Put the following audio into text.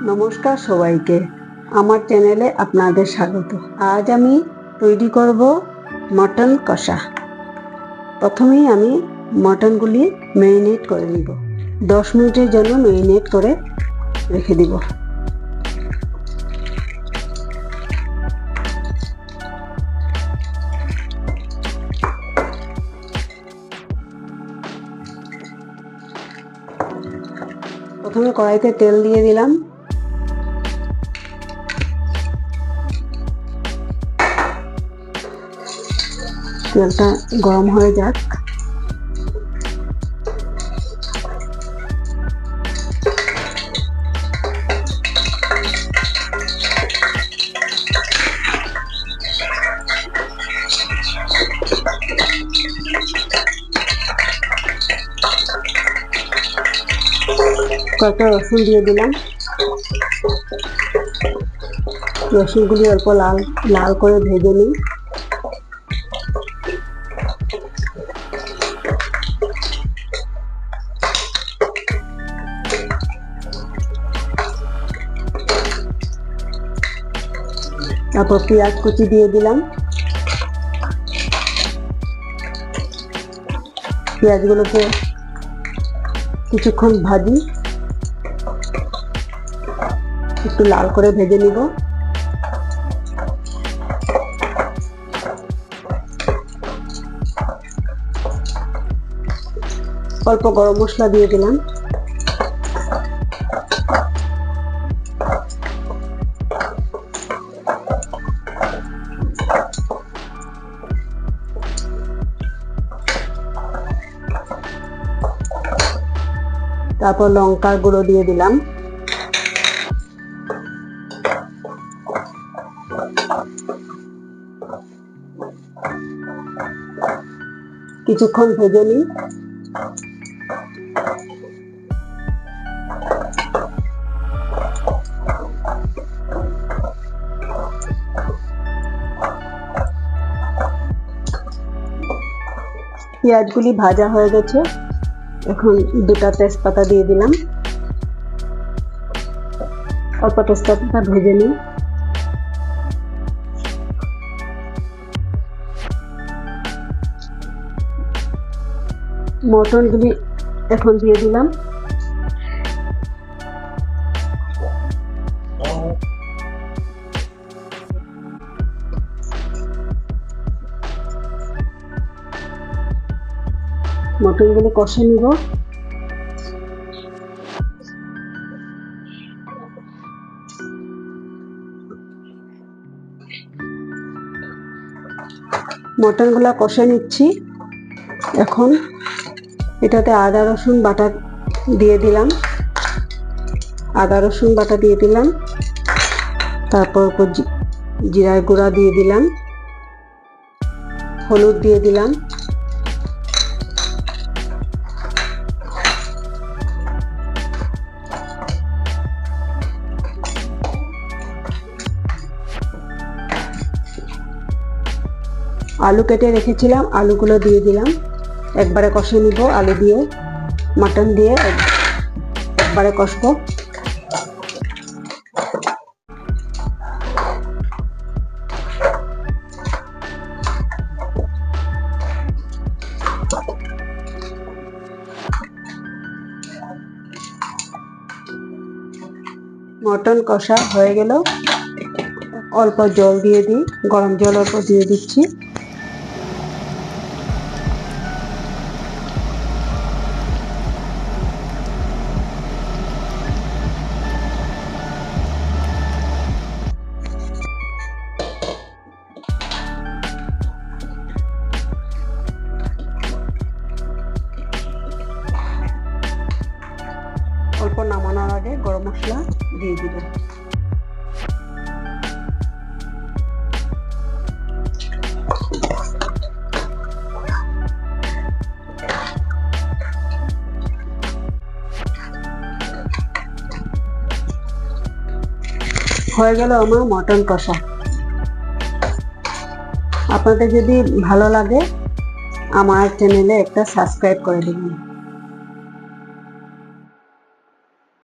নমস্কার সবাইকে, আমার চ্যানেলে আপনাদের স্বাগত। আজ আমি তৈরি করব মটন কষা। প্রথমেই আমি মটনগুলি ম্যারিনেট করে নিব। 10 মিনিটের জন্য ম্যারিনেট করে রেখে দিব। প্রথমে কড়াইতে তেল দিয়ে দিলাম। তেলটা গরম হয়ে যাক। কয়েকটা রসুন দিয়ে দিলাম। রসুনগুলি অল্প লাল লাল করে ভেজে নিই। তারপর পেঁয়াজ কুচি দিয়ে দিলাম। পেঁয়াজগুলোকে কিছুক্ষণ ভাজি, একটু লাল করে ভেজে নিব। অল্প গরম মশলা দিয়ে দিলাম। তারপর লঙ্কার গুঁড়ো দিয়ে দিলাম। কিছুক্ষণ ভেজে নিই। পেঁয়াজগুলি ভাজা হয়ে গেছে। এখন 2টা তেজপাতা দিয়ে দিলাম। অল্প তেজপাতা ভেজে নিই। মটনগুলি এখন দিয়ে দিলাম। মটনগুলো কষে নিব। মটনগুলো কষে নিচ্ছি। এখন এটাতে আদা রসুন বাটা দিয়ে দিলাম। তারপর জিরার গুঁড়া দিয়ে দিলাম। হলুদ দিয়ে দিলাম। আলু কেটে রেখেছিলাম, আলুগুলো দিয়ে দিলাম। একবারে কষে নিব। আলু দিয়ে মটন দিয়ে একবারে কষবো। মটন কষা হয়ে গেল। অল্প জল দিয়ে দিই। গরম জল অল্প দিয়ে দিচ্ছি। অল্প নামানোর আগে গরম মশলা দিয়ে দিব। হয়ে গেল আমার মটন কষা। আপনাদের যদি ভালো লাগে আমার চ্যানেলে একটা সাবস্ক্রাইব করে দিবেন।